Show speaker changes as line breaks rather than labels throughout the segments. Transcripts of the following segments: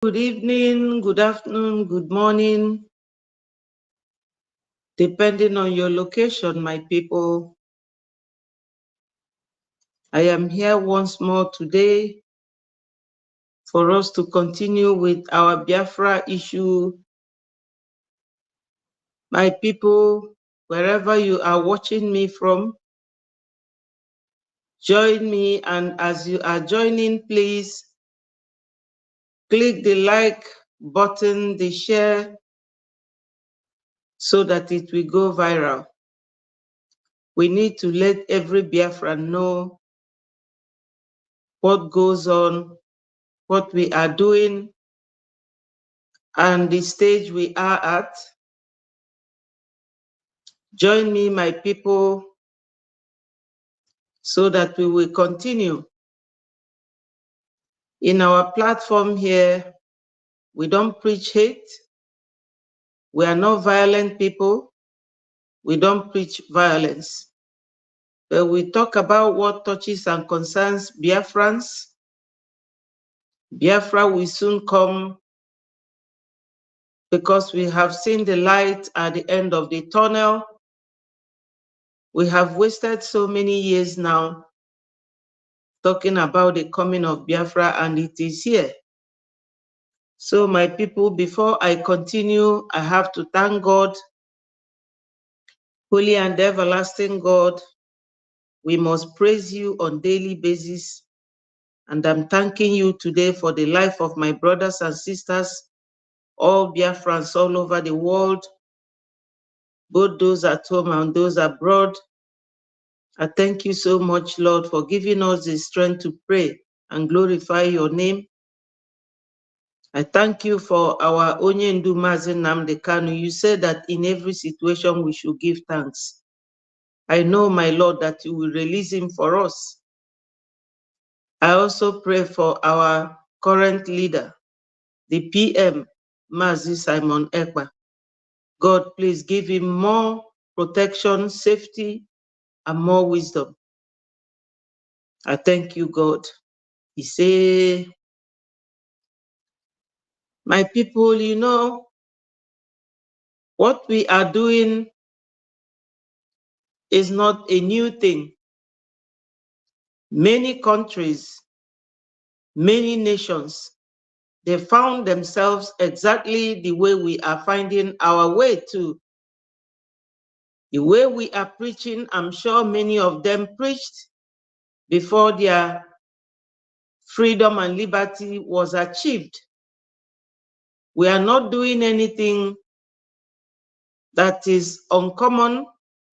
Good evening, good afternoon, good morning, depending on your location, my people. I am here once more today for us to continue with our Biafra issue. My people, wherever you are watching me from, join me, and as you are joining, please click the like button, the share, so that it will go viral. We need to let every Biafran know what goes on, what we are doing, and the stage we are at. Join me, my people, so that we will continue. In our platform here, we don't preach hate. We are not violent people. We don't preach violence. But we talk about what touches and concerns Biafrans. Biafra will soon come because we have seen the light at the end of the tunnel. We have wasted so many years now talking about the coming of Biafra, and it is here. So my people, before I continue, I have to thank God, holy and everlasting God. We must praise you on daily basis. And I'm thanking you today for the life of my brothers and sisters, all Biafrans all over the world, both those at home and those abroad. I thank you so much, Lord, for giving us the strength to pray and glorify your name. I thank you for our Onyendu Mazi Nnamdi Kanu. You said that in every situation we should give thanks. I know, my Lord, that you will release him for us. I also pray for our current leader, the PM, Mazi Simon Ekpa. God, please give him more protection, safety, and more wisdom. I thank you, God. He said, my people, you know, what we are doing is not a new thing. Many countries, many nations, they found themselves exactly the way we are finding our way to. The way we are preaching, I'm sure many of them preached before their freedom and liberty was achieved. We are not doing anything that is uncommon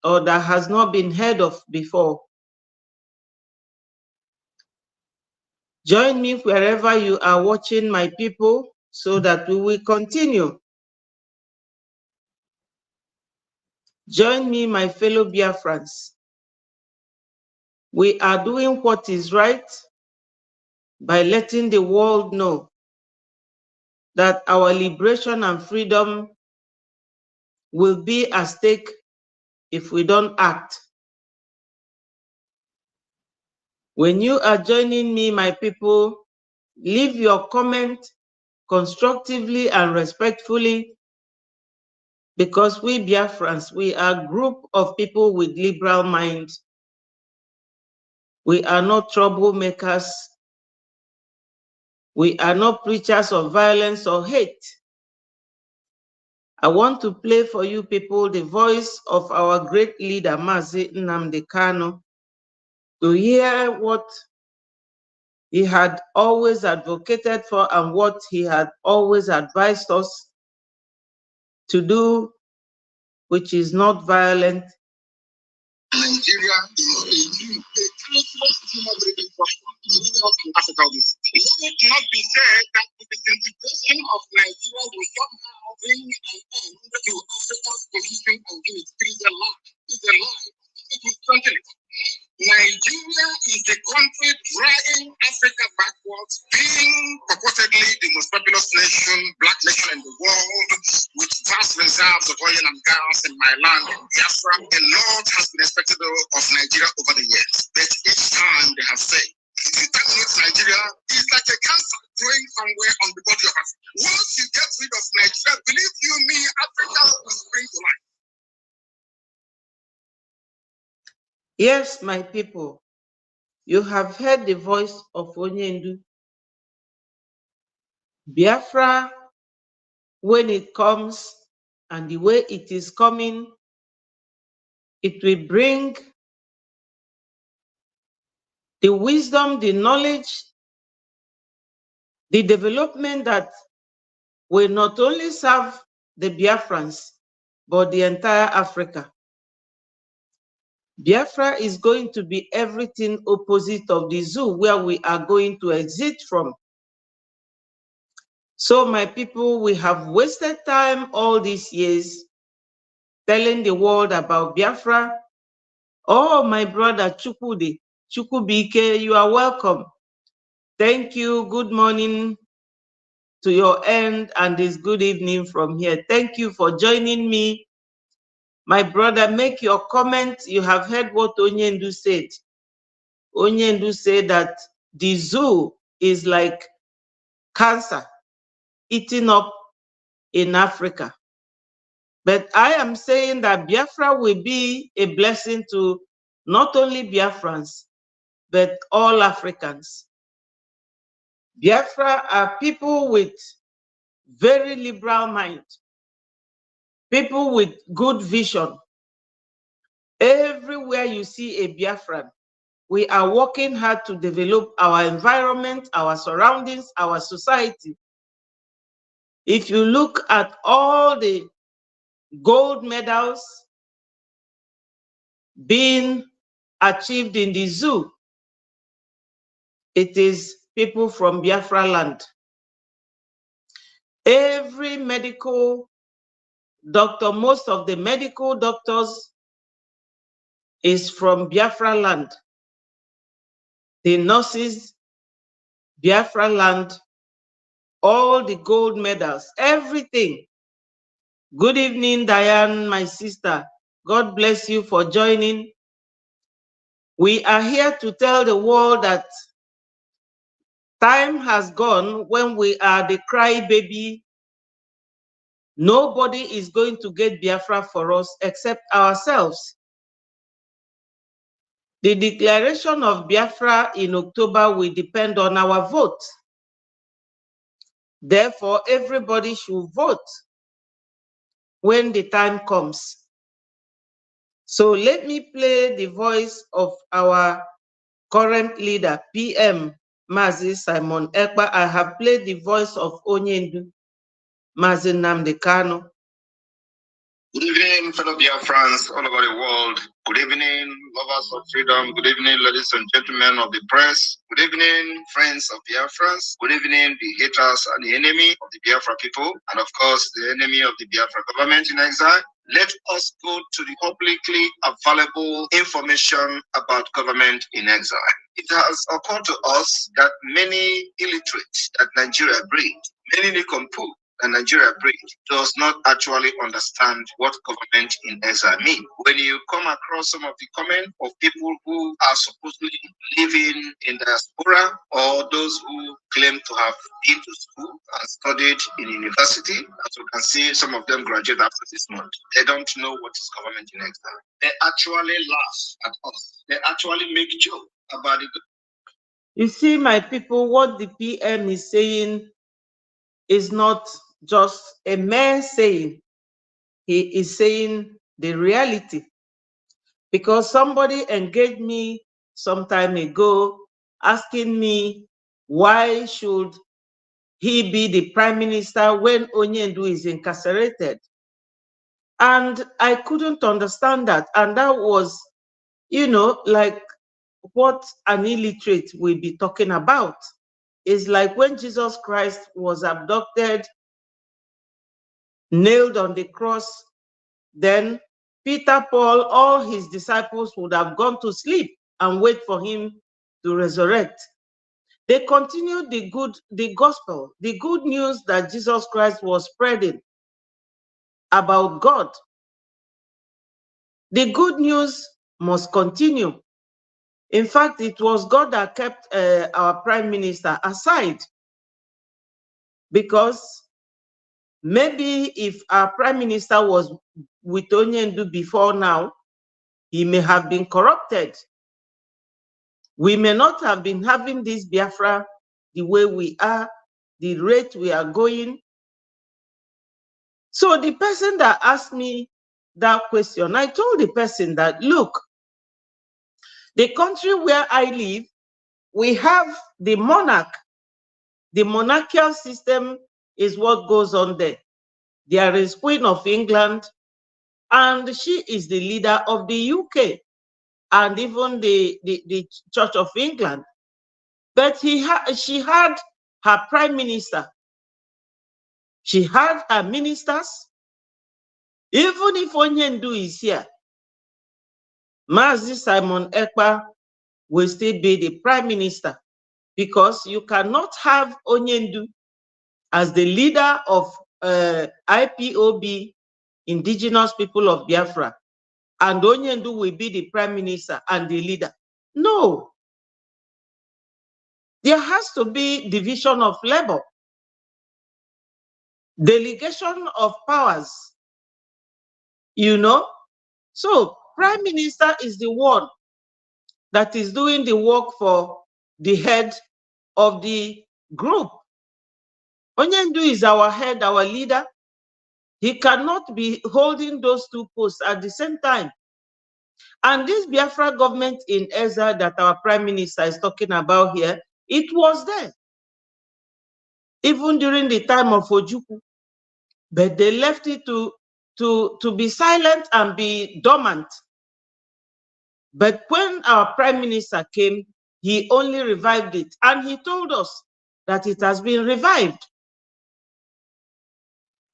or that has not been heard of before. Join me wherever you are watching, my people, so that we will continue. Join me, my fellow Biafrans. We are doing what is right by letting the world know that our liberation and freedom will be at stake if we don't act. When you are joining me, my people, leave your comment constructively and respectfully, because we Biafrans, we are a group of people with liberal minds. We are not troublemakers. We are not preachers of violence or hate. I want to play for you people the voice of our great leader, Mazi Nnamdi Kanu, to hear what he had always advocated for and what he had always advised us to do, which is not violent.
Nigeria is a transformative Africa. Let it not be said that the disintegration of Nigeria will somehow bring an end to Africa's position and unity. It is a lie. It's a lie. It is something. Nigeria is the country dragging Africa backwards, being purportedly the most populous nation, black nation in the world, with vast reserves of oil and gas in my land, in Biafra. A lot has been expected of Nigeria over the years, but each time they have said, if you terminate Nigeria, it's like a cancer. growing somewhere on the body of us. Once you get rid of Nigeria, believe you me, Africa will spring to life.
Yes, my people, you have heard the voice of Onyendu. Biafra, when it comes and the way it is coming, it will bring the wisdom, the knowledge, the development that will not only serve the Biafrans, but the entire Africa. Biafra is going to be everything opposite of the zoo where we are going to exit from. So my people, we have wasted time all these years telling the world about Biafra. Oh, my brother Chukwubike, you are welcome. Thank you. Good morning to your end, and it's good evening from here. Thank you for joining me. My brother, make your comment. You have heard what Onyendu said. Onyendu said that the zoo is like cancer eating up in Africa. But I am saying that Biafra will be a blessing to not only Biafrans, but all Africans. Biafra are people with very liberal mind, people with good vision. Everywhere you see a Biafran, we are working hard to develop our environment, our surroundings, our society. If you look at all the gold medals being achieved in the zoo, it is people from Biafra land. Every medical doctor, most of the medical doctors is from Biafra land. The nurses, Biafra land, all the gold medals, everything. Good evening, Diane, my sister. God bless you for joining. We are here to tell the world that time has gone when we are the crybaby. Nobody is going to get Biafra for us except ourselves. The declaration of Biafra in October will depend on our vote. Therefore, everybody should vote when the time comes. So let me play the voice of our current leader, PM Mazi Simon Ekpa. I have played the voice of Onyendu, Mazi Nnamdi Kanu.
Good evening, fellow Biafrans all over the world. Good evening, lovers of freedom. Good evening, ladies and gentlemen of the press. Good evening, friends of Biafrans. Good evening, the haters and the enemy of the Biafra people. And of course, the enemy of the Biafra government in exile. Let us go to the publicly available information about government in exile. It has occurred to us that many illiterates that Nigeria breeds, many nincompoop and Nigeria breed, does not actually understand what government in exile means. When you come across some of the comments of people who are supposedly living in diaspora, or those who claim to have been to school and studied in university, as you can see, some of them graduate after this month. They don't know what is government in exile. They actually laugh at us. They actually make joke about it.
You see, my people, what the PM is saying is not just a mere saying. He is saying the reality. Because somebody engaged me some time ago asking me, why should he be the prime minister when Onyendu is incarcerated? And I couldn't understand that. And that was, like what an illiterate will be talking about. It's like when Jesus Christ was abducted, nailed on the cross, then Peter, Paul, all his disciples would have gone to sleep and wait for him to resurrect. They continued the gospel, the good news that Jesus Christ was spreading about God. The good news must continue. In fact, it was God that kept our prime minister aside. because maybe if our prime minister was with Onyendu before now, he may have been corrupted. We may not have been having this Biafra the way we are, the rate we are going. So the person that asked me that question, I told the person that, look, the country where I live, we have the monarch. The monarchical system is what goes on there. There is Queen of England, and she is the leader of the UK and even the Church of England. But she had her prime minister. She had her ministers. Even if Onyendu is here, Mazi Simon Ekpa will still be the prime minister, because you cannot have Onyendu as the leader of IPOB, Indigenous People of Biafra, and Onyendu will be the prime minister and the leader. No. There has to be division of labor, delegation of powers, you know. So prime minister is the one that is doing the work for the head of the group. Onyendu is our head, our leader. He cannot be holding those two posts at the same time. And this Biafra government in exile that our prime minister is talking about here, it was there. Even during the time of Ojukwu. But they left it to be silent and be dormant. But when our prime minister came, he only revived it. And he told us that it has been revived.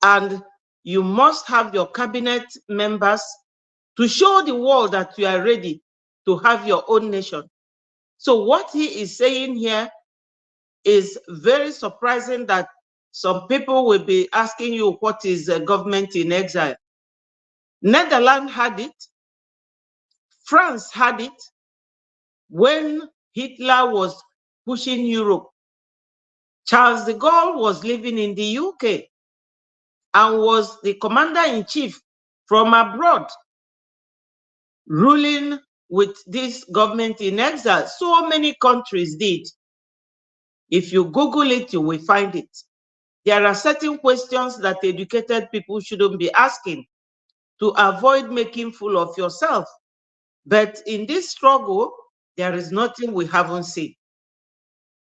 And you must have your cabinet members to show the world that you are ready to have your own nation. So what he is saying here is very surprising, that some people will be asking you, what is a government in exile? Netherlands had it. France had it when Hitler was pushing Europe. Charles de Gaulle was living in the UK and was the commander-in-chief from abroad, ruling with this government in exile. So many countries did. If you Google it, you will find it. There are certain questions that educated people shouldn't be asking to avoid making fool of yourself. But in this struggle, there is nothing we haven't seen.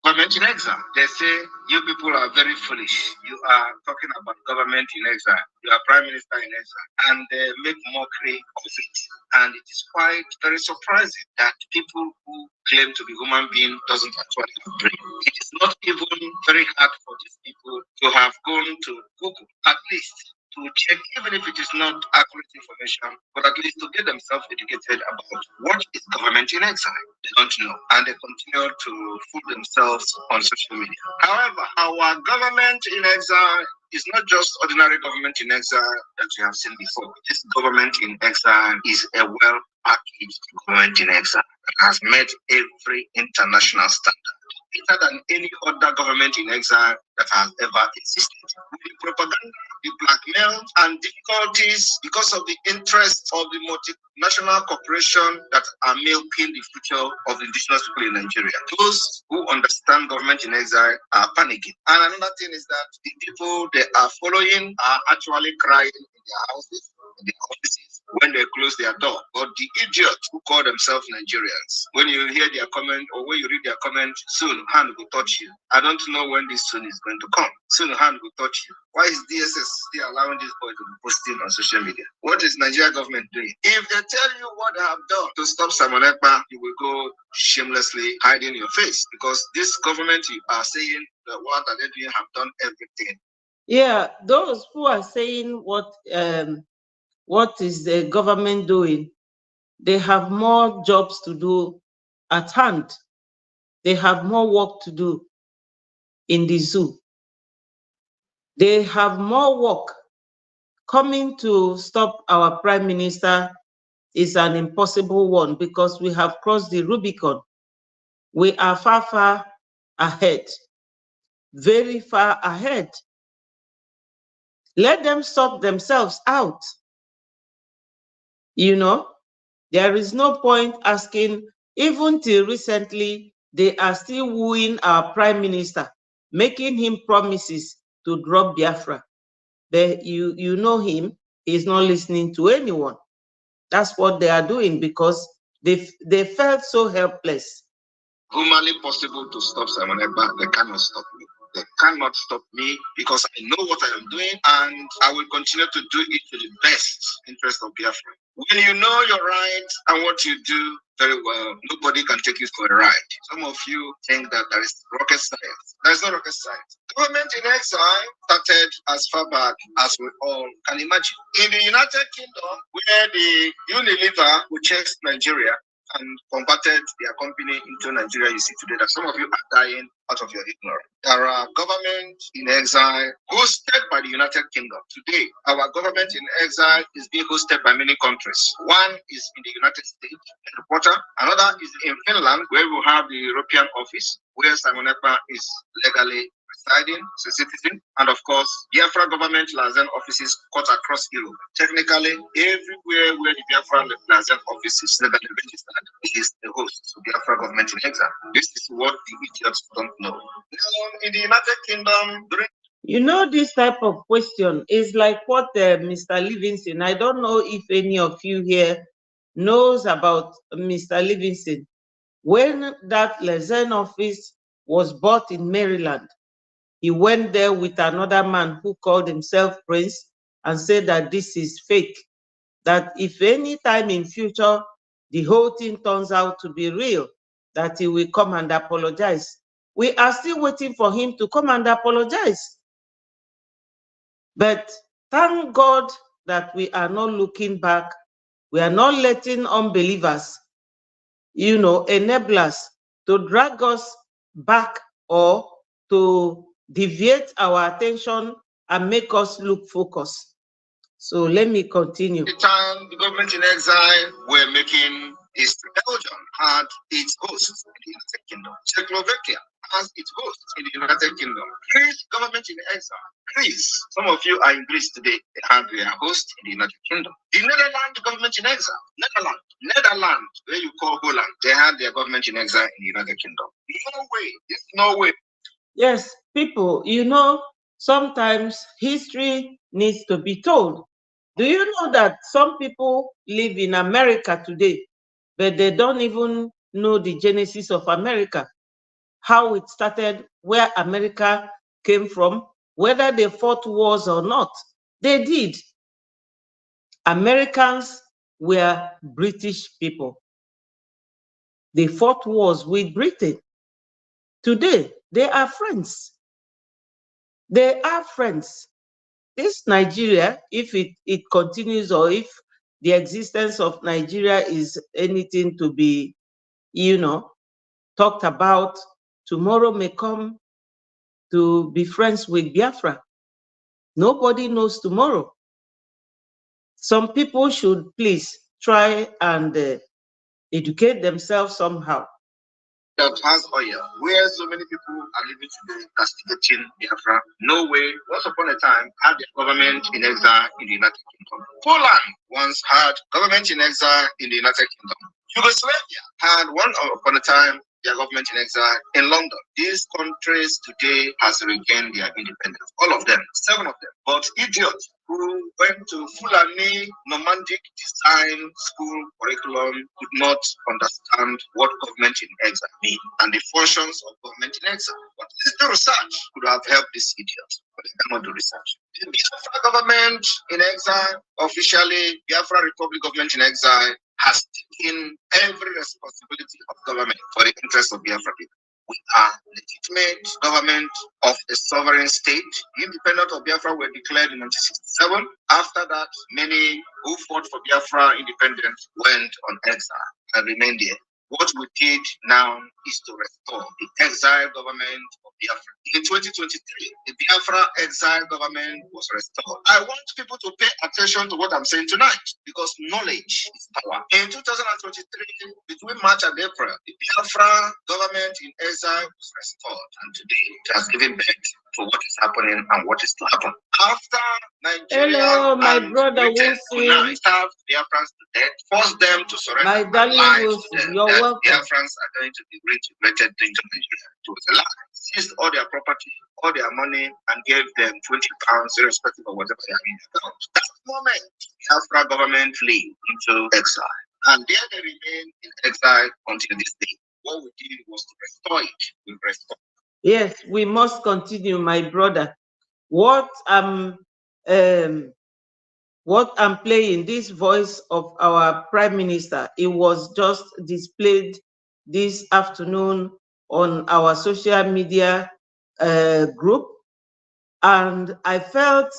Government in exile. They say you people are very foolish. You are talking about government in exile. You are prime minister in exile. And they make mockery of it. And it is quite very surprising that people who claim to be human beings doesn't actually have brain. It is not even very hard for these people to have gone to Google, at least to check, even if it is not accurate information, but at least to get themselves educated about what is government in exile. They don't know, and they continue to fool themselves on social media. However, our government in exile is not just ordinary government in exile that we have seen before. This government in exile is a well-packaged government in exile that has met every international standard, better than any other government in exile that has ever existed. With the propaganda, the blackmail, and difficulties because of the interests of the multinational corporation that are milking the future of the indigenous people in Nigeria. Those who understand government in exile are panicking. And another thing is that the people they are following are actually crying in their houses, in the offices, when they close their door. But the idiots who call themselves Nigerians, when you hear their comment or when you read their comment, soon hand will touch you. I don't know when this soon is going to come. Soon hand will touch you. Why is DSS still allowing this boy to be posting on social media? What is Nigeria government doing? If they tell you what they have done to stop Simon Ekpa, you will go shamelessly hiding your face, because this government you are saying that what are they doing have done everything.
Yeah, those who are saying what is the government doing, they have more jobs to do at hand. They have more work to do in the zoo. They have more work. Coming to stop our prime minister is an impossible one, because we have crossed the Rubicon. We are far, far ahead. very far ahead. Let them sort themselves out. You know, there is no point asking, even till recently, they are still wooing our prime minister, making him promises to drop Biafra. But you know him, he's not listening to anyone. That's what they are doing because they felt so helpless.
Humanly possible to stop Simon Ekpa, they cannot stop me. They cannot stop me because I know what I am doing and I will continue to do it to the best interest of Biafra. When you know your rights and what you do very well, nobody can take you for a ride. Some of you think that there is rocket science. There is no rocket science. Government in exile started as far back as we all can imagine. In the United Kingdom, where the Unilever who chased Nigeria and converted their company into Nigeria, you see today that some of you are dying out of your ignorance. There are governments in exile hosted by the United Kingdom. Today, our government in exile is being hosted by many countries. One is in the United States, headquarters. Another is in Finland, where we have the European office, where Simon Ekpa is legally residing, as a citizen, and of course, Biafra government liaison offices cut across Europe. Technically, everywhere where the Biafra liaison office is legally registered is the host of Biafra government in exile. This is what the idiots don't know. Now, in the United Kingdom,
you know, this type of question is like what Mr. Livingston, I don't know if any of you here knows about Mr. Livingston. When that liaison office was bought in Maryland, he went there with another man who called himself Prince and said that this is fake, that if any time in future the whole thing turns out to be real, that he will come and apologize. We are still waiting for him to come and apologize. But thank God that we are not looking back. We are not letting unbelievers, enable us to drag us back or to deviate our attention and make us look focused. So let me continue.
The time the government in exile were making history. Belgium had its host in the United Kingdom. Czechoslovakia has its host in the United Kingdom. Greece government in exile. Greece, some of you are in Greece today. They have their host in the United Kingdom. The Netherlands government in exile. Netherlands, where you call Holland, they had their government in exile in the United Kingdom. Norway, it's Norway.
Yes, people, sometimes history needs to be told. Do you know that some people live in America today, but they don't even know the genesis of America, how it started, where America came from, whether they fought wars or not? They did. Americans were British people. They fought wars with Britain. Today, they are friends. They are friends. This Nigeria, if it continues, or if the existence of Nigeria is anything to be, talked about, tomorrow may come to be friends with Biafra. Nobody knows tomorrow. Some people should please try and educate themselves somehow.
That has oil, where so many people are living today, castigating Biafra. Norway, once upon a time, had their government in exile in the United Kingdom. Poland once had government in exile in the United Kingdom. Yugoslavia had once upon a time their government in exile in London. These countries today has regained their independence. All of them, 7 of them. But idiots who went to Fulani nomadic design school curriculum could not understand what government in exile means and the functions of government in exile. But this research could have helped these idiots, but they cannot do research. The Biafra government in exile, officially Biafra Republic government in exile, has taken every responsibility of government for the interests of Biafra people. We are legitimate government of a sovereign state. The independence of Biafra were declared in 1967. After that, many who fought for Biafra independence went on exile and remained there. What we did now is to restore the exile government of Biafra. In 2023, the Biafra exile government was restored. I want people to pay attention to what I'm saying tonight, because knowledge is power. In 2023, between March and April, the Biafra government in exile was restored, and today it has given birth to what is happening and what is to happen. After Nigeria,
hello, my brother
Britain
Wilson,
starved Biafrans to death, forced them to surrender
my darling Wilson, you're welcome.
Biafrans are going to be reintegrated into Nigeria. It was a lie. Seized all their property, all their money, and gave them 20 pounds, irrespective of whatever they have in their account. That moment, the Biafra government flee into exile. And there they remain in exile until this day. What we did was to restore it. We restored.
Yes, we must continue, my brother. What I'm playing, this voice of our Prime Minister, it was just displayed this afternoon on our social media group, and I felt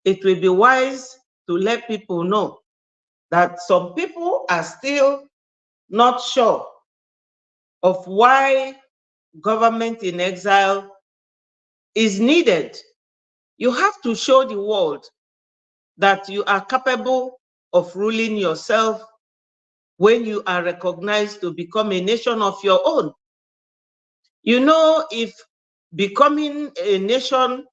it will be wise to let people know that some people are still not sure of why government in exile is needed. You have to show the world that you are capable of ruling yourself when you are recognized to become a nation of your own. You know, if becoming a nation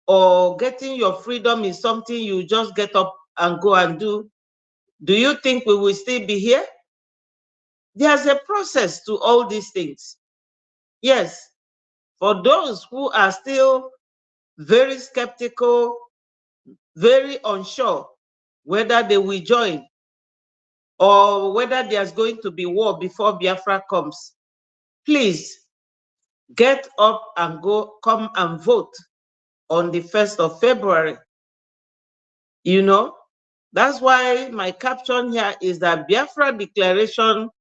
or getting your freedom is something you just get up and go and do you think we will still be here? There's a process to all these things. Yes, for those who are still very skeptical, very unsure whether they will join or whether there's going to be war before Biafra comes, please get up and come and vote on the 1st of February. You know, that's why my caption here is that Biafra declaration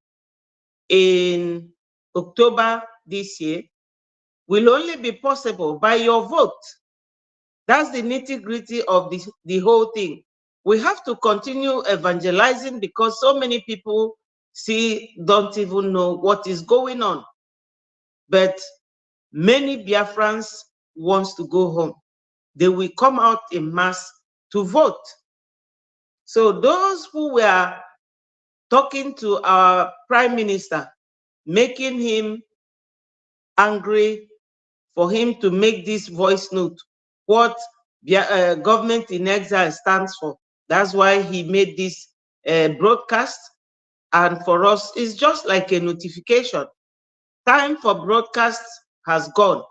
in October this year will only be possible by your vote. That's the nitty-gritty of the whole thing. We have to continue evangelizing because so many people don't even know what is going on. But many Biafrans wants to go home. They will come out in mass to vote. So those who were talking to our Prime Minister, making him angry for him to make this voice note, what government in exile stands for. That's why he made this broadcast. And for us, it's just like a notification. Time for broadcast has gone.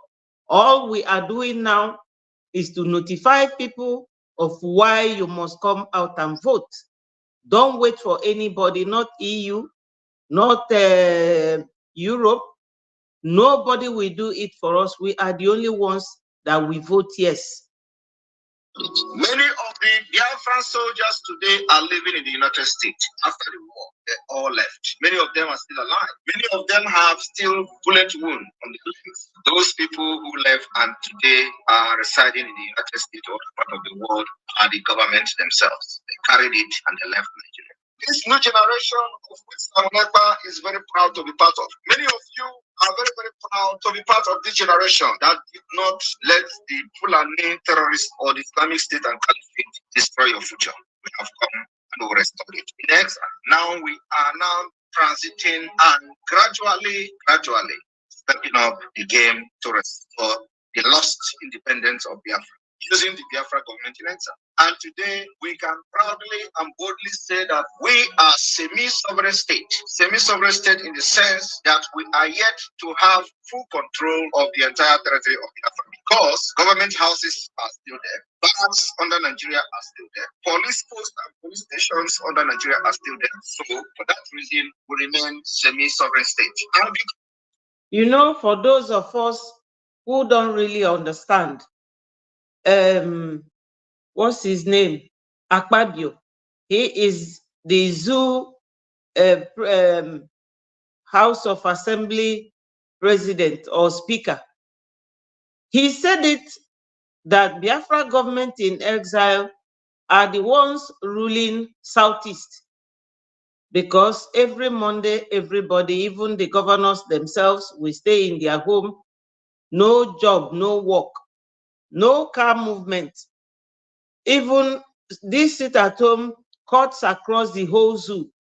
All we are doing now is to notify people of why you must come out and vote. Don't wait for anybody, not EU, not Europe. Nobody will do it for us. We are the only ones that we vote yes.
Many of the Biafran soldiers today are living in the United States after the war. They all left. Many of them are still alive. Many of them have still bullet wound on the legs. Those people who left and today are residing in the United States or part of the world are the government themselves. They carried it and they left Nigeria. This new generation of which Samnegba is very proud to be part of. Many of you are very, very proud to be part of this generation that did not let the Fulani terrorists or the Islamic State and Caliphate destroy your future. We have come and we restore it. Next, now we are now transiting and gradually stepping up the game to restore the lost independence of Biafra, using the Biafra government in exile. And today we can proudly and boldly say that we are semi-sovereign state. Semi-sovereign state in the sense that we are yet to have full control of the entire territory of Biafra, because government houses are still there. Barracks under Nigeria are still there. Police posts and police stations under Nigeria are still there. So for that reason, we remain semi-sovereign state. And
you know, for those of us who don't really understand, what's his name? Akpabio. He is the zoo House of Assembly president or speaker. He said it that Biafra government in exile are the ones ruling Southeast. because every Monday, everybody, even the governors themselves, will stay in their home. No job, no work, no car movement. Even this sit at home cuts across the whole zoo,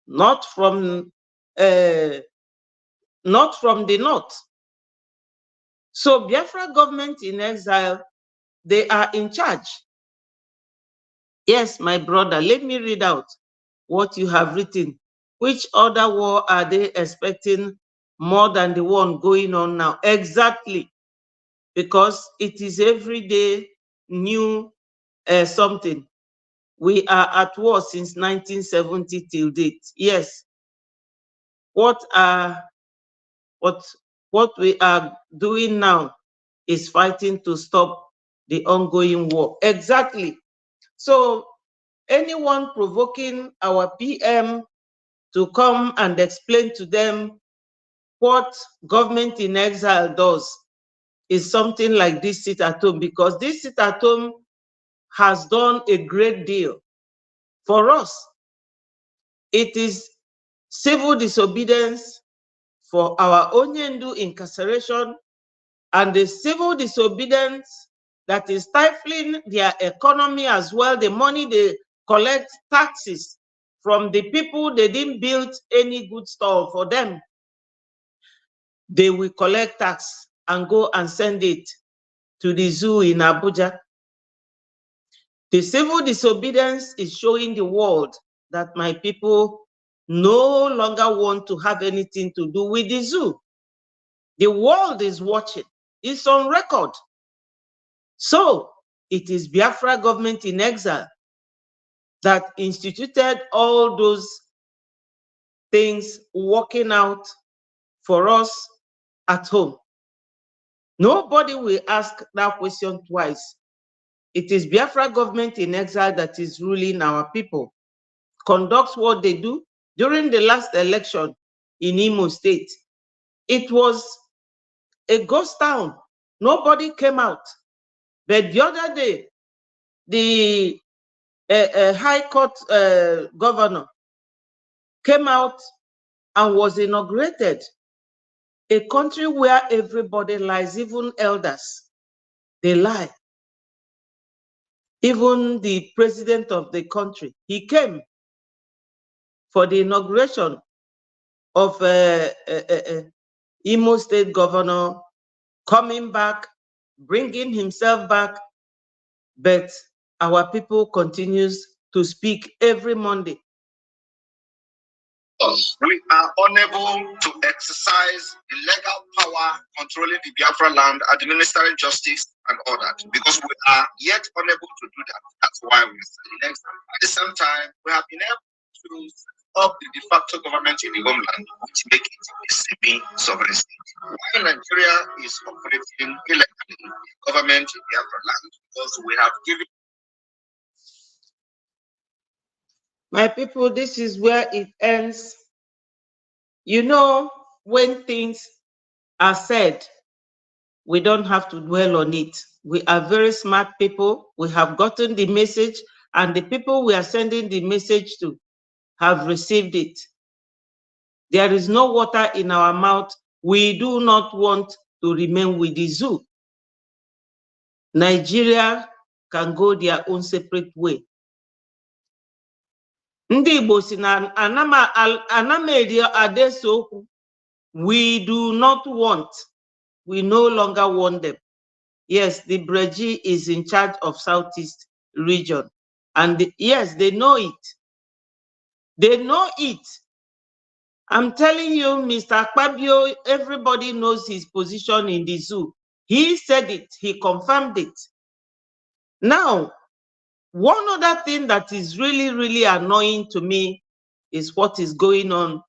not from the north. So Biafra government in exile, they are in charge. Yes, my brother, let me read out what you have written. Which other war are they expecting more than the one going on now? Exactly, because it is every day new something. We are at war since 1970 till date. Yes. What we are doing now is fighting to stop the ongoing war. Exactly. So anyone provoking our PM to come and explain to them what government in exile does is something like this sit at home, because this sit at home has done a great deal for us. It is civil disobedience for our Onyendu incarceration and the civil disobedience that is stifling their economy as well. The money they collect, taxes from the people, they didn't build any good store for them. They will collect tax and go and send it to the zoo in Abuja. The civil disobedience is showing the world that my people no longer want to have anything to do with the zoo. The world is watching. It's on record. So it is Biafra government in exile that instituted all those things working out for us at home. Nobody will ask that question twice. It is Biafra government in exile that is ruling our people, conducts what they do. During the last election in Imo State, it was a ghost town. Nobody came out. But the other day, the High Court governor came out and was inaugurated. A country where everybody lies, even elders, they lie. Even the president of the country, he came for the inauguration of Imo State governor, coming back, bringing himself back, but our people continues to speak every Monday.
We are unable to exercise the legal power controlling the Biafra land, administering justice and all that, because we are yet unable to do that. That's why we are next. At the same time, we have been able to set up the de facto government in the homeland, which make it a semi-sovereign state. While Nigeria is operating illegally, government in Biafra land, because we have given.
My people, this is where it ends. You know, when things are said, we don't have to dwell on it. We are very smart people. We have gotten the message, and the people we are sending the message to have received it. There is no water in our mouth. We do not want to remain with the zoo. Nigeria can go their own separate way. Ndị Igbo si na anamedi adese okwu. We do not want. We no longer want them. Yes, the Breji is in charge of Southeast region. And yes, they know it. They know it. I'm telling you, Mr. Akpabio, everybody knows his position in the zoo. He said it, he confirmed it. Now, one other thing that is really, really annoying to me is what is going on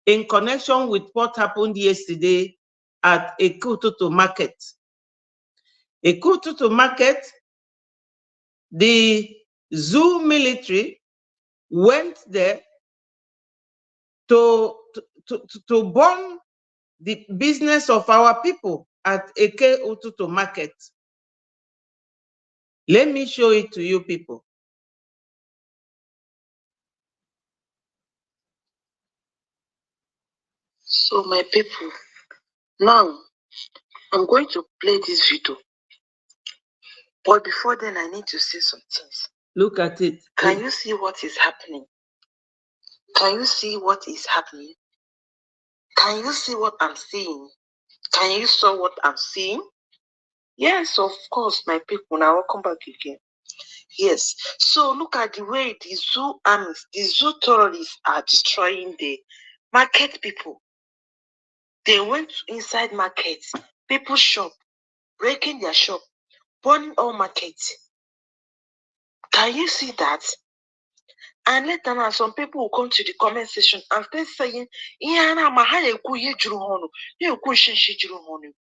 in connection with what happened yesterday at Ekututu Market. Ekututu Market, the zoo military went there to burn the business of our people at Ekututu Market. Let me show it to you people.
So my people, now I'm going to play this video. But before then, I need to say some things.
Look at it.
Can you see what is happening? Can you see what is happening? Can you see what I'm seeing? Can you see what I'm seeing? Yes, of course, my people. Now welcome back again. Yes. So look at the way the zoo armies, the zoo terrorists are destroying the market people. They went inside markets, people's shop, breaking their shop, burning all markets. Can you see that? And later on, some people will come to the comment section and start saying, "Iyana mahaya kuye juruhono, ye kunshishi juruhono,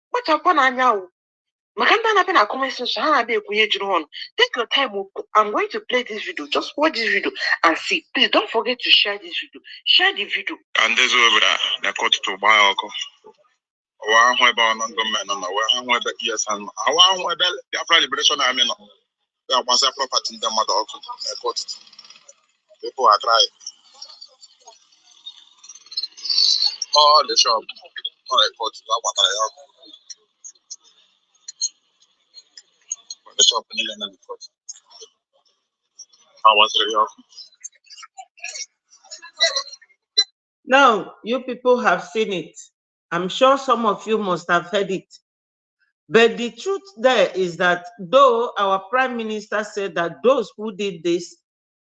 what upon anya." Makanda na pena comment section, hana be kuye juruhono. Take your time. I'm going to play this video. Just watch this video and see. Please don't forget to share this video. Share the video. And there's over there. Got to buy alcohol. Wa hwe ba no government no wa hwe ba yes and wa hwe ba the Afro Liberation Army no. They are once property in the mother of the court. People are crying. All the shop, all the court, the shop in the court. How was it?
Now, you people have seen it. I'm sure some of you must have heard it. But the truth there is that though our Prime Minister said that those who did this,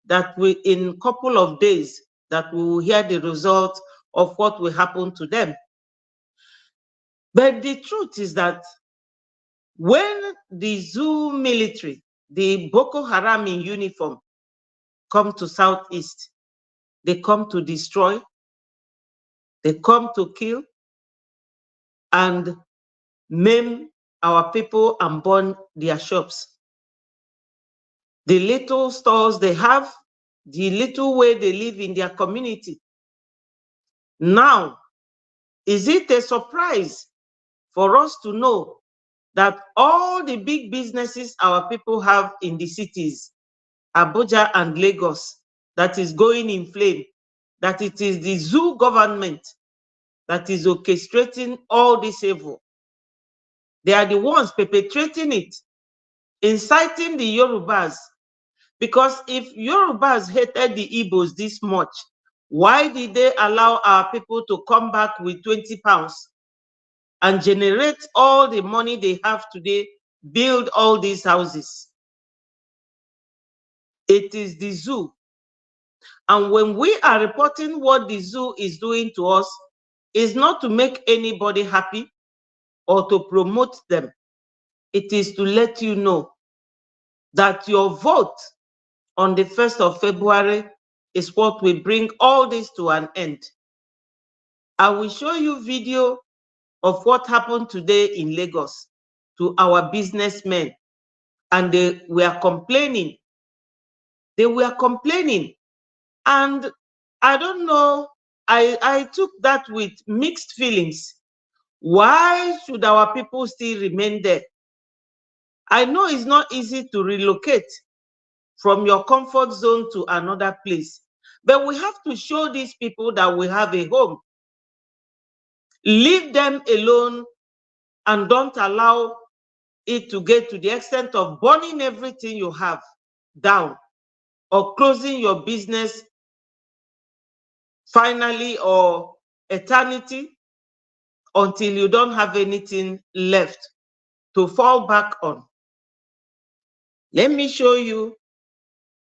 that we in a couple of days, that we will hear the result of what will happen to them. But the truth is that when the zoo military, the Boko Haram in uniform, come to Southeast, they come to destroy, they come to kill, and maim our people and burn their shops. The little stores they have, the little way they live in their community. Now, is it a surprise for us to know that all the big businesses our people have in the cities, Abuja and Lagos, that is going in flame, that it is the zoo government that is orchestrating all this evil? They are the ones perpetrating it, inciting the Yorubas. Because if Yorubas hated the Igbos this much, why did they allow our people to come back with 20 pounds and generate all the money they have today, build all these houses? It is the zoo. And when we are reporting what the zoo is doing to us, is not to make anybody happy or to promote them. It is to let you know that your vote on the 1st of February is what will bring all this to an end. I will show you video of what happened today in Lagos to our businessmen, and they were complaining. They were complaining, and I don't know, I took that with mixed feelings. Why should our people still remain there? I know it's not easy to relocate from your comfort zone to another place, but we have to show these people that we have a home. Leave them alone and don't allow it to get to the extent of burning everything you have down or closing your business finally or eternity until you don't have anything left to fall back on. Let me show you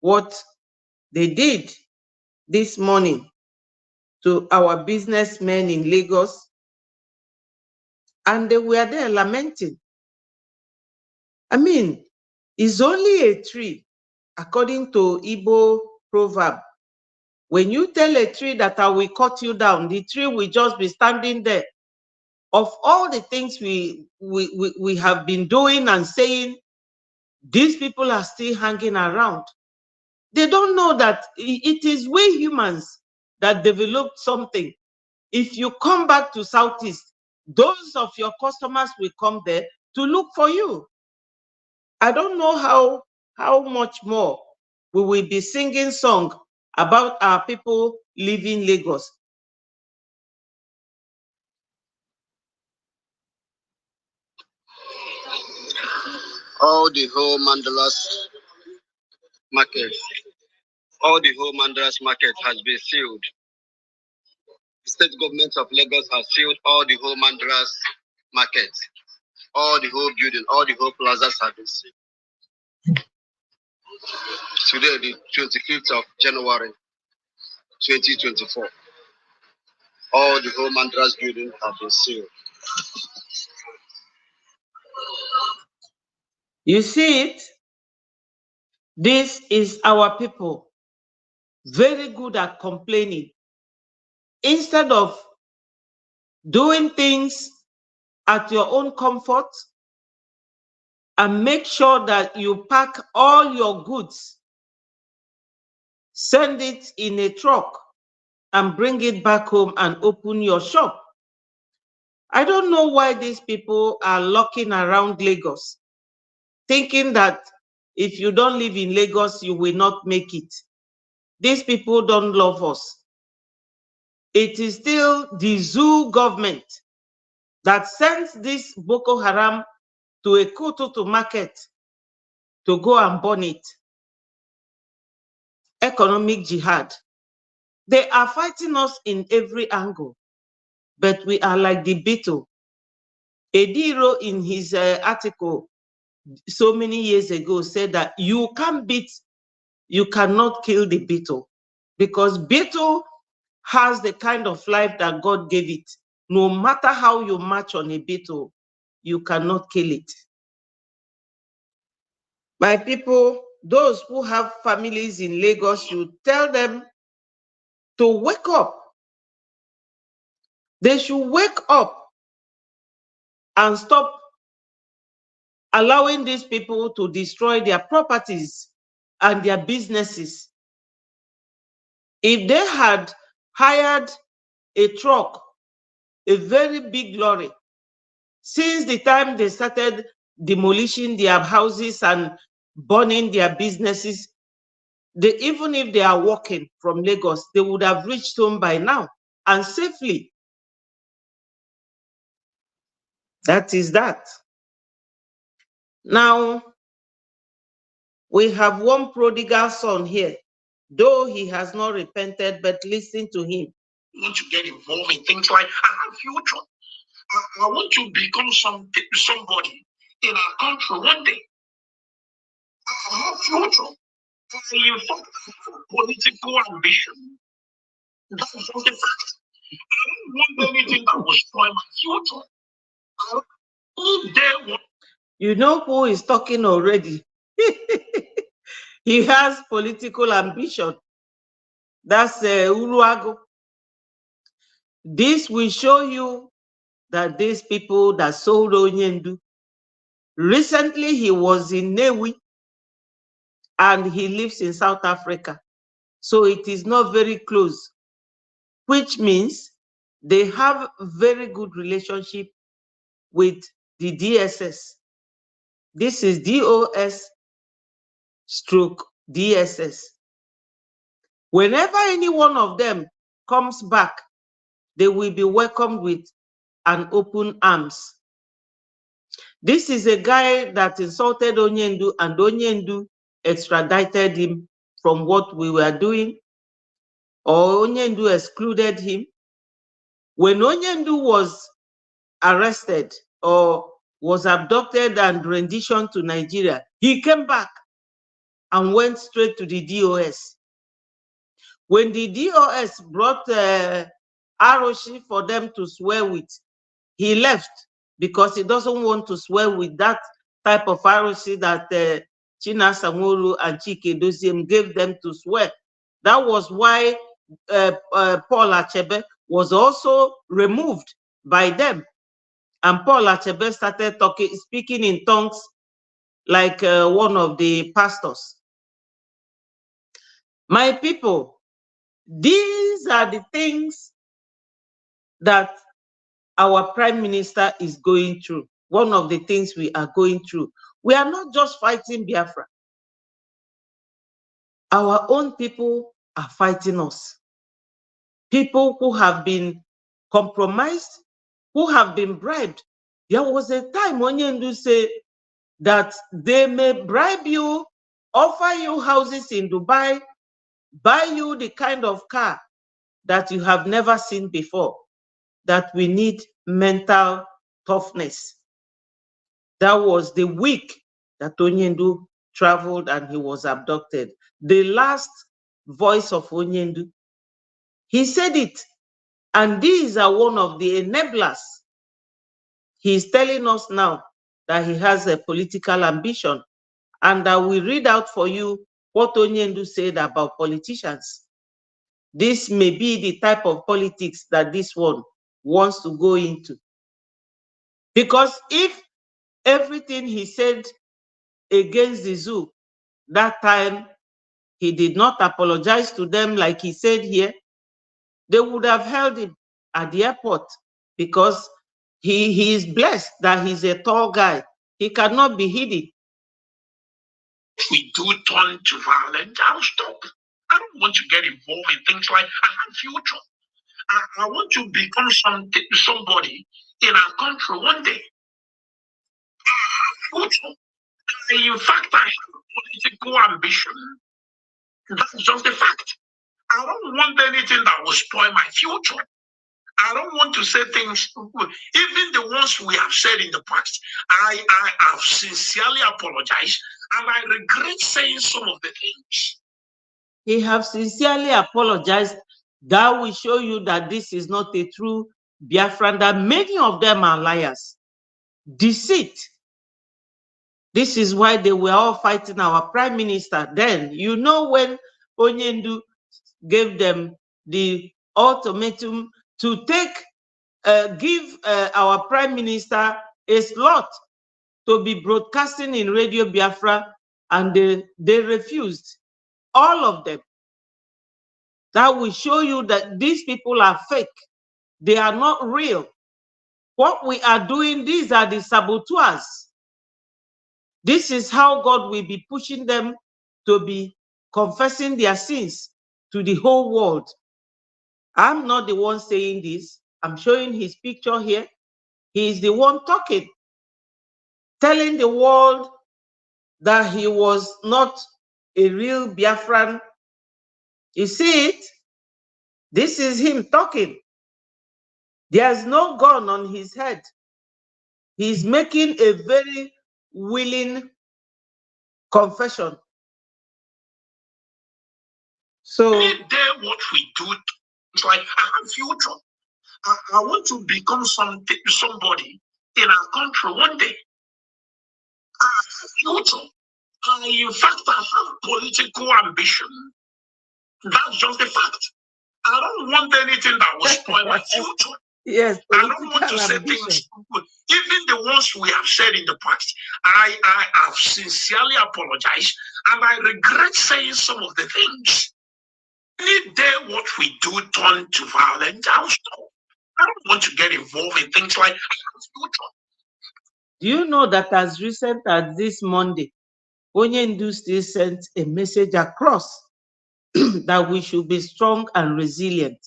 what they did this morning to our businessmen in Lagos, and they were there lamenting. I mean, it's only a tree, according to Igbo proverb. When you tell a tree that I will cut you down, the tree will just be standing there. Of all the things we have been doing and saying, these people are still hanging around. They don't know that it is we humans that developed something. If you come back to Southeast, those of your customers will come there to look for you. I don't know how much more we will be singing song about our people leaving Lagos.
All the whole Mandalas market, has been sealed. The state government of Lagos has sealed all the whole Mandalas market. All the whole building, all the whole plazas have been sealed. Today, the 25th of January, 2024, all the whole Mandalas building have been sealed.
You see it? This is our people, very good at complaining. Instead of doing things at your own comfort and make sure that you pack all your goods, send it in a truck and bring it back home and open your shop. I don't know why these people are looking around Lagos, thinking that if you don't live in Lagos, you will not make it. These people don't love us. It is still the zoo government that sends this Boko Haram to a Kututu market to go and burn it. Economic jihad. They are fighting us in every angle, but we are like the beetle. Ediro, in his article so many years ago, said that you cannot kill the beetle, because beetle has the kind of life that God gave it. No matter how you march on a beetle, you cannot kill it. My people, those who have families in Lagos, you tell them to wake up. They should wake up and stop allowing these people to destroy their properties and their businesses. If they had hired a truck, a very big lorry, since the time they started demolishing their houses and burning their businesses, even if they are walking from Lagos, they would have reached home by now and safely. That is that. Now, we have one prodigal son here, though he has not repented, but listen to him.
I want to get involved in things like I have future. I want to become somebody in our country one day. I have future. In fact, I have political ambition. That's just the fact. I don't want anything that will spoil my future. If they want.
You know who is talking already? He has political ambition. That's Uluago. This will show you that these people that sold Onyendu, recently he was in Newi and he lives in South Africa. So it is not very close, which means they have very good relationship with the DSS. This is DOS stroke DSS. Whenever any one of them comes back, they will be welcomed with an open arms. This is a guy that insulted Onyendu, and Onyendu extradited him from what we were doing, or Onyendu excluded him. When Onyendu was arrested or was abducted and renditioned to Nigeria, he came back and went straight to the DOS. When the DOS brought Aroshi for them to swear with, he left because he doesn't want to swear with that type of Aroshi that China Sanwo-Olu and Chike Doziem gave them to swear. That was why Paul Achebe was also removed by them. And Paul Achebe started speaking in tongues like one of the pastors. My people, these are the things that our Prime Minister is going through. One of the things we are going through. We are not just fighting Biafra. Our own people are fighting us. People who have been compromised, who have been bribed. There was a time Onyendu said, that they may bribe you, offer you houses in Dubai, buy you the kind of car that you have never seen before, that we need mental toughness. That was the week that Onyendu traveled and he was abducted. The last voice of Onyendu, he said it. And these are one of the enablers. He's telling us now that he has a political ambition. And I will read out for you what Onyendu said about politicians. This may be the type of politics that this one wants to go into. Because if everything he said against the zoo, that time he did not apologize to them like he said here, they would have held him at the airport, because he is blessed that he's a tall guy. He cannot be hidden.
If we do turn to violence, I'll stop. I don't want to get involved in things like I have future. I want to become somebody in our country one day. Future. In fact, I have political ambition. That's just a fact. I don't want anything that will spoil my future. I don't want to say things, even the ones we have said in the past. I have sincerely apologized, and I regret saying some of the things.
He have sincerely apologized. That will show you that this is not a true Biafran, that many of them are liars. Deceit. This is why they were all fighting our prime minister. Then, you know, when Onyendu gave them the ultimatum to give our prime minister a slot to be broadcasting in Radio Biafra, and they refused, all of them. That will show you that these people are fake. They are not real. What we are doing, these are the saboteurs. This is how God will be pushing them to be confessing their sins to the whole world. I'm not the one saying this. I'm showing his picture here. He is the one talking, telling the world that he was not a real Biafran. You see it? This is him talking. There's no gun on his head. He's making a very willing confession. So
what we do, it's like I have future. I want to become somebody in our country one day. I have future. In fact, I have political ambition. That's just a fact. I don't want anything that will spoil my future.
Yes,
I don't want to say things, even the ones we have said in the past. I have sincerely apologized, and I regret saying some of the things. Any day what we do turn to violence, I'll stop. I don't want to get involved in things like future.
Do you know that as recent as this Monday, Onyendu still sent a message across that we should be strong and resilient,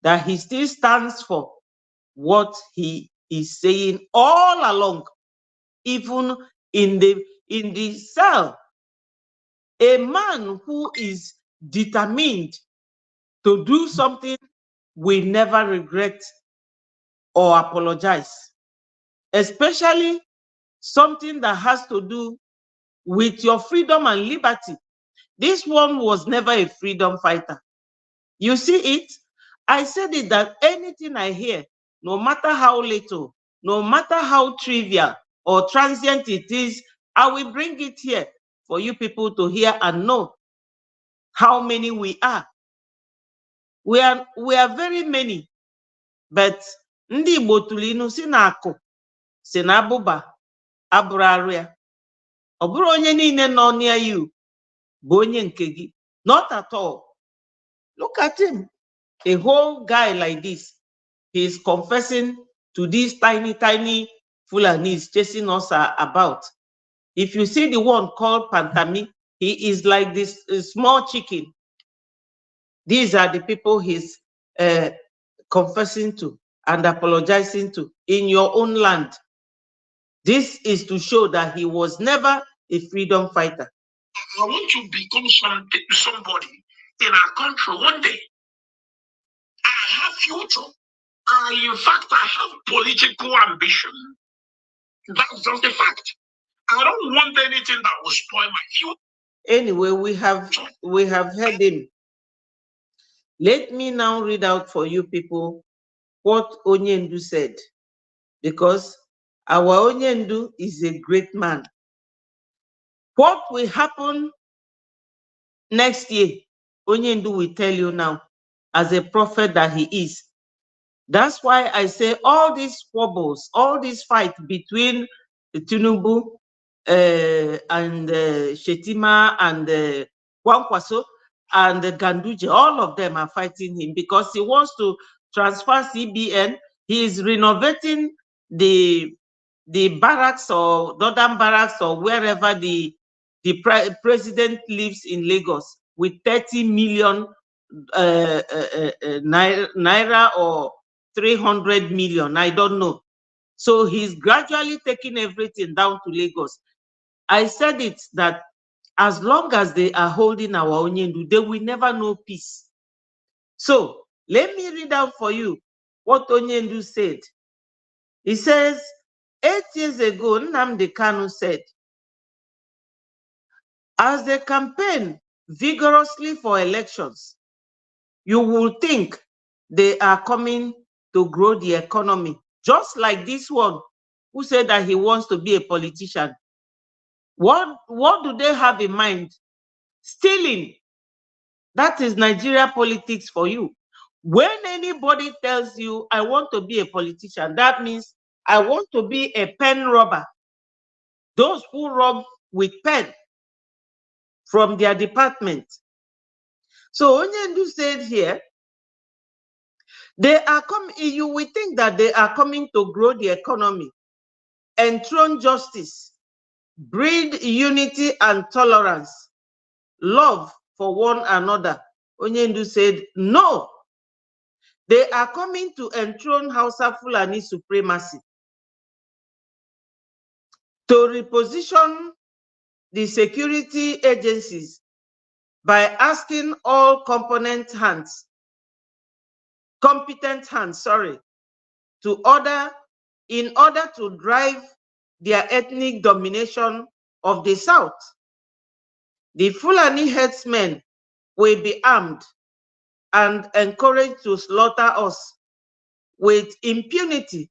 that he still stands for what he is saying all along, even in the cell. A man who is determined to do something will never regret or apologize, especially something that has to do with your freedom and liberty. This one was never a freedom fighter. You see it? I said it, that anything I hear, no matter how little, no matter how trivial or transient it is, I will bring it here for you people to hear and know how many we are. We are very many, but ndị Igbo tụrụ inu si na akụ si na abụba abụrụ arụ ya. Ọ bụrụ onye niile nọ near you bụ onye nke gị. Not at all. Look at him. A whole guy like this, he is confessing to these tiny Fulanis chasing us about. If you see the one called Pantami, he is like this small chicken. These are the people he's confessing to and apologizing to in your own land. This is to show that he was never a freedom fighter.
I want to become somebody in our country one day. I have future. In fact, I have political ambition. That's just the fact. I don't want anything that will spoil my future.
Anyway, we have heard him. Let me now read out for you people what Onyendu said, because our Onyendu is a great man. What will happen next year, Onyendu will tell you now, as a prophet that he is. That's why I say all these squabbles, all these fights between Tinubu and Shetima and Kwankwaso and Ganduje, all of them are fighting him because he wants to transfer CBN. He is renovating the barracks or Northern Barracks or wherever the president lives in Lagos with 30 million naira or 300 million, I don't know. So he's gradually taking everything down to Lagos. I said it that as long as they are holding our Onyendu, they will never know peace. So let me read out for you what Onyendu said. He says, 8 years ago, Nnamdi Kanu said, as they campaign vigorously for elections, you will think they are coming to grow the economy, just like this one who said that he wants to be a politician. What do they have in mind? Stealing. That is Nigeria politics for you. When anybody tells you, I want to be a politician, that means I want to be a pen robber. Those who rob with pen from their department. So Onyendu said here, they are coming, you will think that they are coming to grow the economy, enthrone justice, breed unity and tolerance, love for one another. Onyendu said, no, they are coming to enthrone Hausa Fulani supremacy, to reposition the security agencies by asking all competent hands, in order to drive their ethnic domination of the South. The Fulani herdsmen will be armed and encouraged to slaughter us with impunity,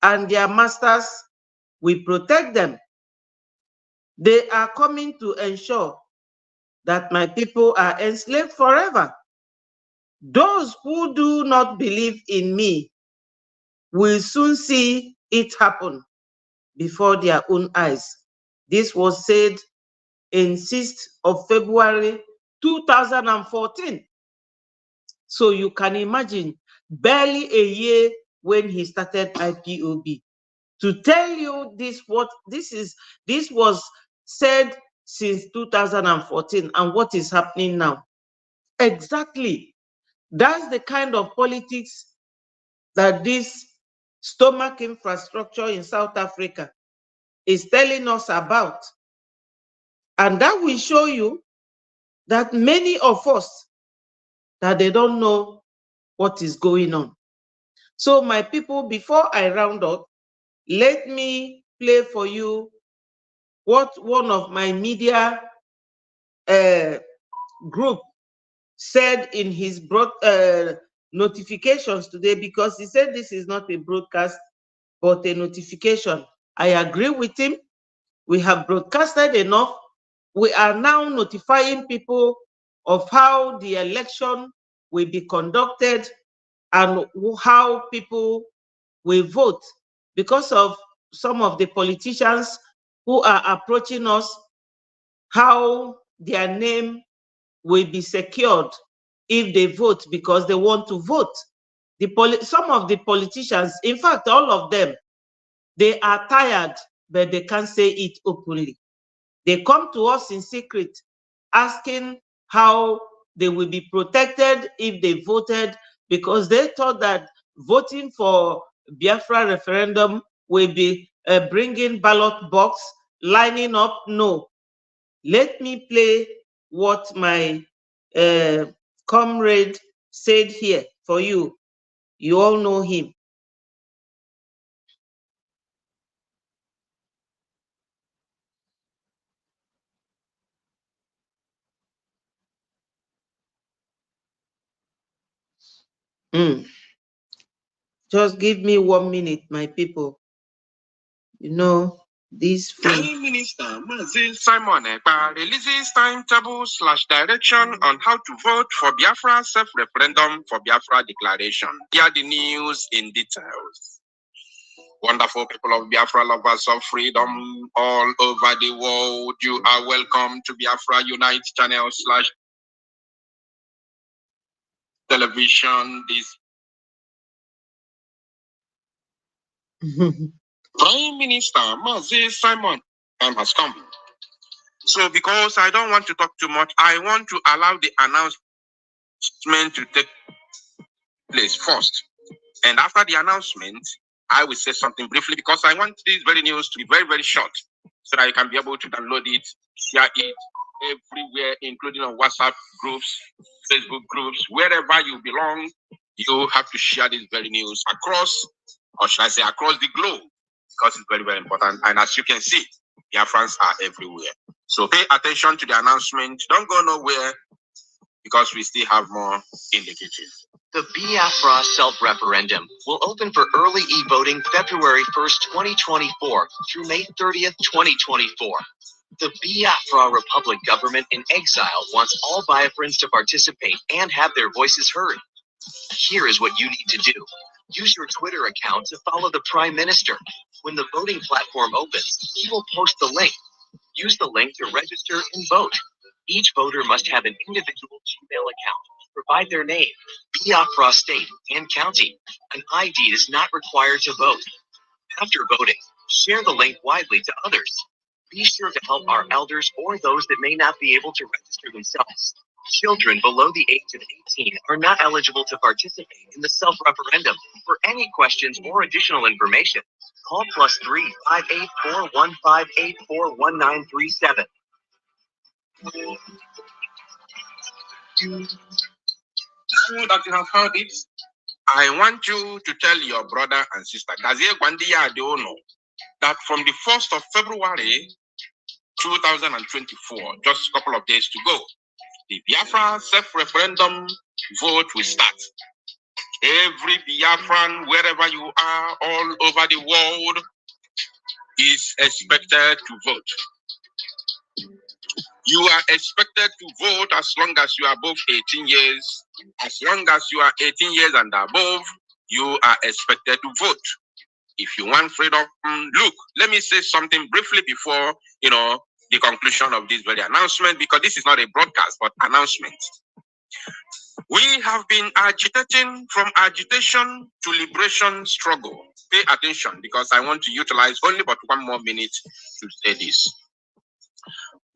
and their masters will protect them. They are coming to ensure that my people are enslaved forever. Those who do not believe in me will soon see it happen before their own eyes. This was said in 6th of February 2014. So you can imagine, barely a year when he started IPOB. To tell you this was said since 2014, and what is happening now. Exactly. That's the kind of politics that this stomach infrastructure in South Africa is telling us about. And that will show you that many of us, that they don't know what is going on. So my people, before I round up, let me play for you what one of my media group said in his notifications today, because he said this is not a broadcast, but a notification. I agree with him. We have broadcasted enough. We are now notifying people of how the election will be conducted and how people will vote, because of some of the politicians who are approaching us, how their name will be secured if they vote because they want to vote. Some of the politicians, in fact, all of them, they are tired, but they can't say it openly. They come to us in secret, asking how they will be protected if they voted, because they thought that voting for Biafra referendum will be bringing ballot box, lining up. No. Let me play what my comrade said here for you. You all know him. Just give me 1 minute, my people. You know, this
Prime Minister Mazi Simon Ekpa releases timetable/direction on how to vote for Biafra self-referendum for Biafra declaration. Here are the news in details. Wonderful people of Biafra, lovers of freedom all over the world, you are welcome to Biafra Unite channel /television. This Prime Minister Mazi Simon has come. So because I don't want to talk too much, I want to allow the announcement to take place first. And after the announcement, I will say something briefly because I want this very news to be very, very short so that you can be able to download it, share it everywhere, including on WhatsApp groups, Facebook groups, wherever you belong. You have to share this very news across, or should I say across the globe, because it's very, very important. And as you can see, Biafrans are everywhere. So pay attention to the announcement. Don't go nowhere because we still have more in the kitchen. The Biafra self-referendum will open for early e-voting February 1st, 2024 through May 30th, 2024. The Biafra Republic government in exile wants all Biafrans to participate and have their voices heard. Here is what you need to do. Use your Twitter account to follow the Prime Minister. When the voting platform opens, he will post the link. Use the link to register and vote. Each voter must have an individual Gmail account. Provide their name, Biafra state, and county. An ID is not required to vote. After voting, share the link widely to others. Be sure to help our elders or those that may not be able to register themselves. Children below the age of 18 are not eligible to participate in the self-referendum. For any questions or additional information, call +3 58415841937. Now that you have heard it, I want you to tell your brother and sister that from the 1st of February 2024, just a couple of days to go, the Biafra self-referendum vote will start. Every Biafran, wherever you are, all over the world, is expected to vote. You are expected to vote as long as you are above 18 years. As long as you are 18 years and above, you are expected to vote. If you want freedom, look, let me say something briefly before, the conclusion of this very announcement, because this is not a broadcast, but announcement. We have been agitating from agitation to liberation struggle. Pay attention, because I want to utilize only but 1 more minute to say this.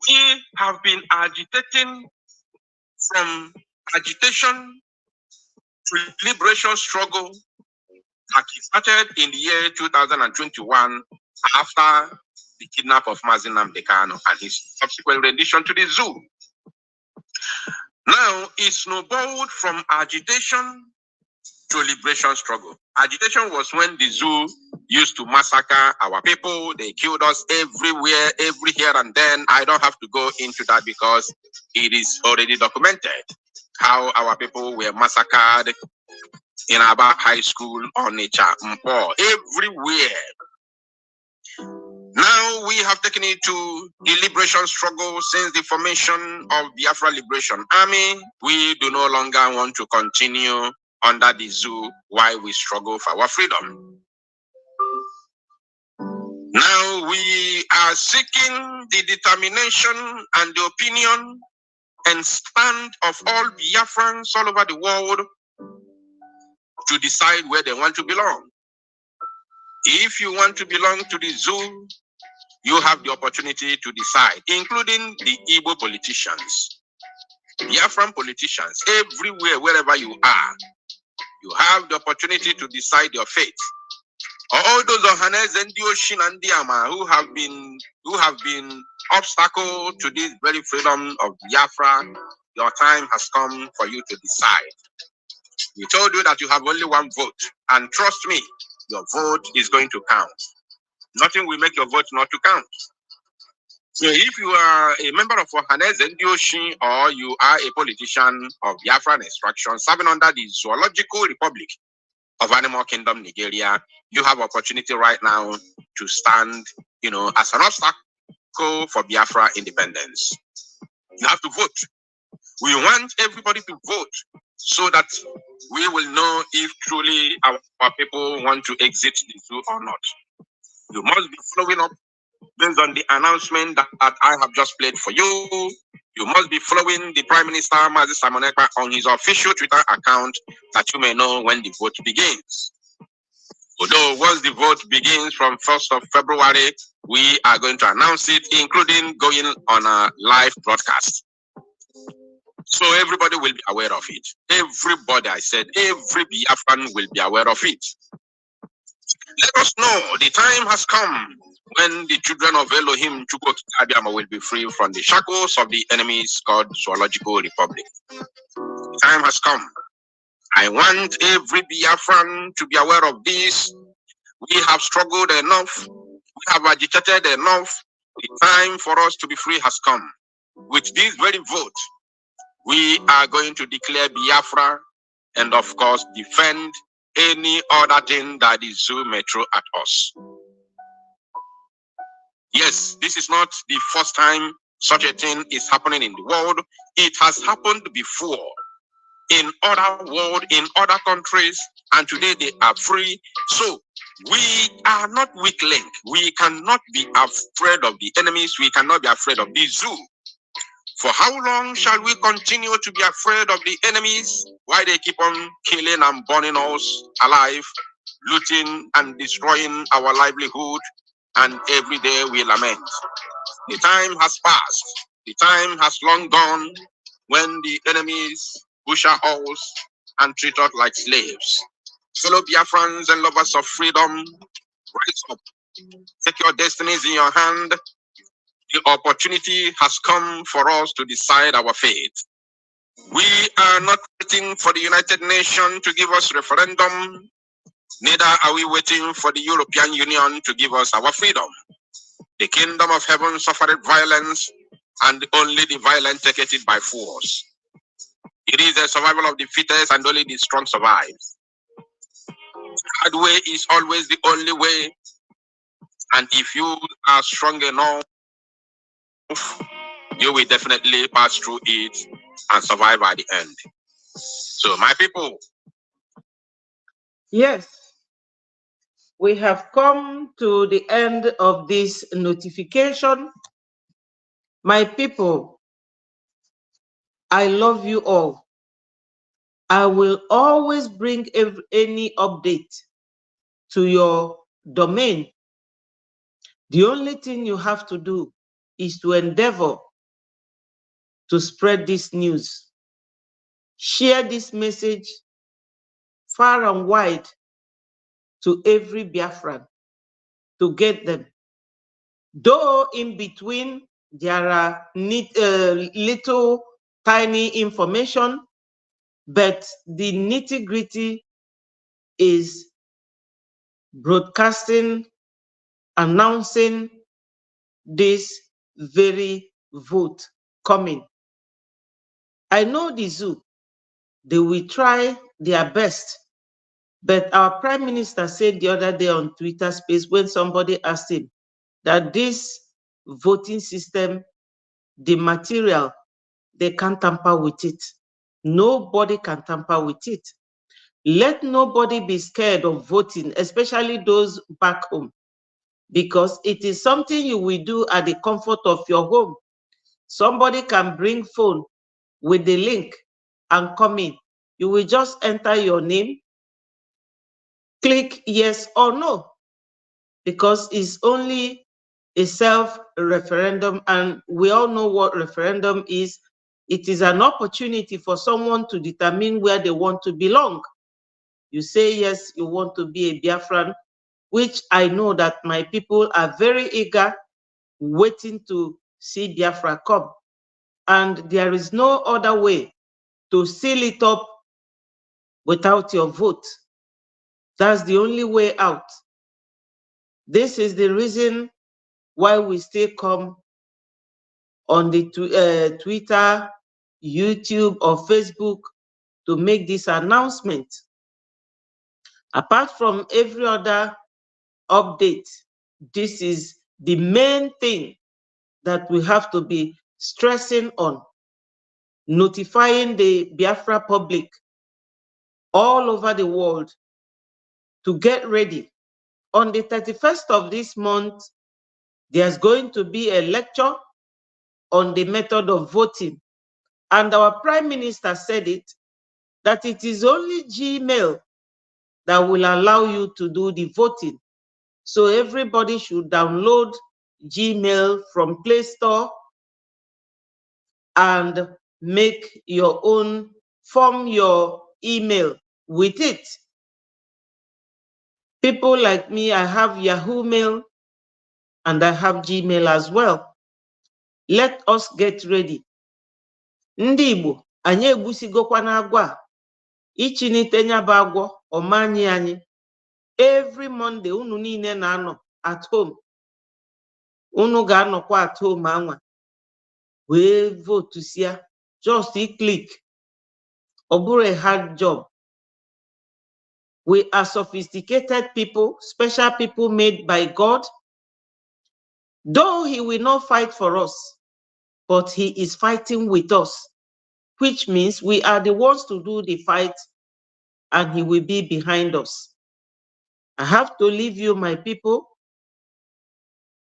We have been agitating from agitation to liberation struggle that started in the year 2021 after the kidnap of Mazi Nnamdi Kanu and his subsequent rendition to the zoo. Now, it snowballed from agitation to liberation struggle. Agitation was when the zoo used to massacre our people. They killed us everywhere, every here and then. I don't have to go into that because it is already documented how our people were massacred in Aba High School, Onitsha, Mpo, everywhere. Now we have taken it to the liberation struggle since the formation of Biafra Liberation Army. We do no longer want to continue under the zoo while we struggle for our freedom. Now we are seeking the determination and the opinion and stand of all Biafrans all over the world to decide where they want to belong. If you want to belong to the zoo, you have the opportunity to decide, including the Igbo politicians, Biafran politicians, everywhere, wherever you are. You have the opportunity to decide your fate. All those Ohanes and Dioshin and Diama who have been obstacle to this very freedom of Biafra, your time has come for you to decide. We told you that you have only one vote, and trust me, your vote is going to count. Nothing will make your vote not to count. So if you are a member of Ohanes and Dioshin, or you are a politician of Biafran extraction serving under the Zoological Republic of Animal Kingdom, Nigeria, you have opportunity right now to stand, as an obstacle for Biafra independence. You have to vote. We want everybody to vote so that we will know if truly our people want to exit the zoo or not. You must be following up based on the announcement that I have just played for you. You must be following the Prime Minister, Mazi Simon Ekpa, on his official Twitter account, that you may know when the vote begins. Although once the vote begins from 1st of February, we are going to announce it, including going on a live broadcast. So everybody will be aware of it. Everybody, I said, every Biafran will be aware of it. Let us know the time has come when the children of Elohim Chukwu will be free from the shackles of the enemies called Zoological Republic. The time has come. I want every Biafran to be aware of this. We have struggled enough. We have agitated enough. The time for us to be free has come. With this very vote, we are going to declare Biafra and, of course, defend any other thing that is so may throw at us. Yes, this is not the first time such a thing is happening in the world. It has happened before in other world, in other countries, and today they are free. So we are not weak link. We cannot be afraid of the enemies. We cannot be afraid of the zoo. For how long shall we continue to be afraid of the enemies while they keep on killing and burning us alive, looting and destroying our livelihood, and every day we lament? The time has passed. The time has long gone when the enemies butcher us and treat us like slaves. Fellow Biafrans and lovers of freedom, rise up. Take your destinies in your hand. The opportunity has come for us to decide our fate. We are not waiting for the United Nations to give us referendum. Neither are we waiting for the European Union to give us our freedom. The kingdom of heaven suffered violence, and only the violent take it by force. It is the survival of the fittest, and only the strong survives. That way is always the only way. And if you are strong enough, you will definitely pass through it and survive at the end. So, my people.
Yes, we have come to the end of this notification. My people, I love you all. I will always bring any update to your domain. The only thing you have to do is to endeavor to spread this news. Share this message far and wide to every Biafran to get them. Though in between there are little tiny information, but the nitty-gritty is broadcasting, announcing this very vote coming. I know the zoo, they will try their best, but our Prime Minister said the other day on Twitter Space, when somebody asked him that this voting system, the material, they can't tamper with it. Nobody can tamper with it. Let nobody be scared of voting, especially those back home, because it is something you will do at the comfort of your home. Somebody can bring phone with the link and come in. You will just enter your name, click yes or no, because it's only a self-referendum, and we all know what referendum is. It is an opportunity for someone to determine where they want to belong. You say yes, you want to be a Biafran, which I know that my people are very eager, waiting to see Biafra come. And there is no other way to seal it up without your vote. That's the only way out. This is the reason why we still come on the Twitter, YouTube, or Facebook to make this announcement. Apart from every other update, this is the main thing that we have to be stressing on, notifying the Biafra public all over the world to get ready. On the 31st of this month, there's going to be a lecture on the method of voting. And our Prime Minister said it, that it is only Gmail that will allow you to do the voting. So everybody should download Gmail from Play Store and make your own, form your email with it. People like me, I have Yahoo Mail and I have Gmail as well. Let us get ready. Ndị Igbo, anyị egbusigokwa n'agwa ichinite nya bụ agwọ ọmanyị anyị. Every Monday, unu niile na-anọ at home. Unu ga-anọkwa at home anwa. We vote sia. Just click. Ọ bụrụ a hard job. We are sophisticated people, special people made by God. Though he will not fight for us, but he is fighting with us, which means we are the ones to do the fight and he will be behind us. I have to leave you, my people.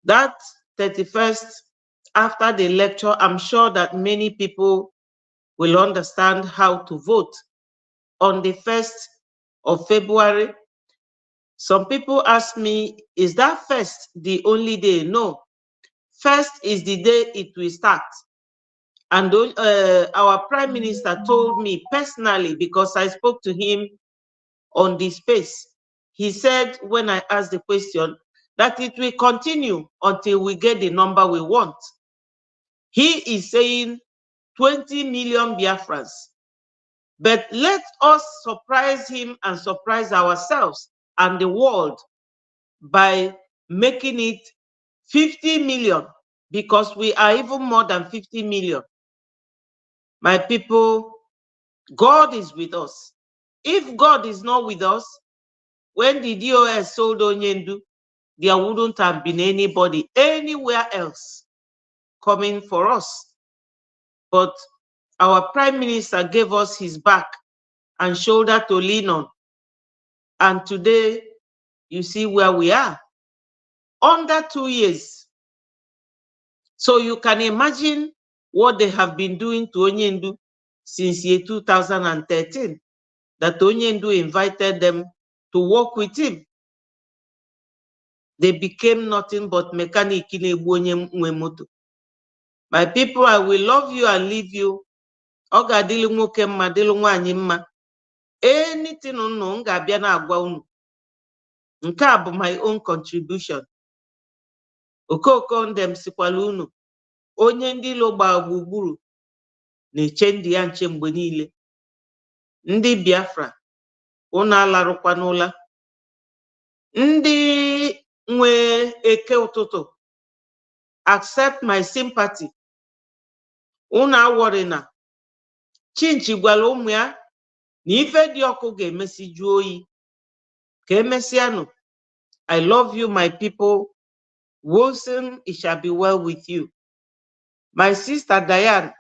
That 31st, after the lecture, I'm sure that many people will understand how to vote. On the 1st of February, some people ask me, is that first the only day? No. First is the day it will start. And our Prime Minister told me personally, because I spoke to him on the space, he said, when I asked the question, that it will continue until we get the number we want. He is saying 20 million Biafrans. But let us surprise him and surprise ourselves and the world by making it 50 million, because we are even more than 50 million. My people, God is with us. If God is not with us, when the DOS sold Onyendu, there wouldn't have been anybody anywhere else coming for us. But our Prime Minister gave us his back and shoulder to lean on. And today, you see where we are. Under 2 years. So you can imagine what they have been doing to Onyendu since year 2013. That Onyendu invited them to work with him. They became nothing but mechanic in a moto. My people, I will love you and leave you. Oga dili nwoke mma, dili nwaanyị mma. Anything unu m ga-abịa na-agwa unu. Nke a bụ my own contribution. Okoko ndem sikwala unu. Onye ndị ilo gbaa gburugburu na-eche ndị ya nche mgbe niile. Ndị Biafra, unu alarụkwa n'ụla. Ndị nwe eke ụtụtụ, accept my sympathy. Unu awọrị na Chinchi gwara ụmụ ya na ife dị ọkụ ga-emesi jụọ oyi. Ka emesianụ. I love you, my people. Wilson, it shall be well with you. My sister Diane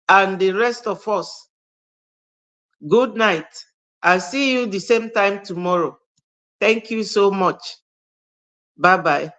and the rest of us, good night. I'll see you the same time tomorrow. Thank you so much. Bye-bye.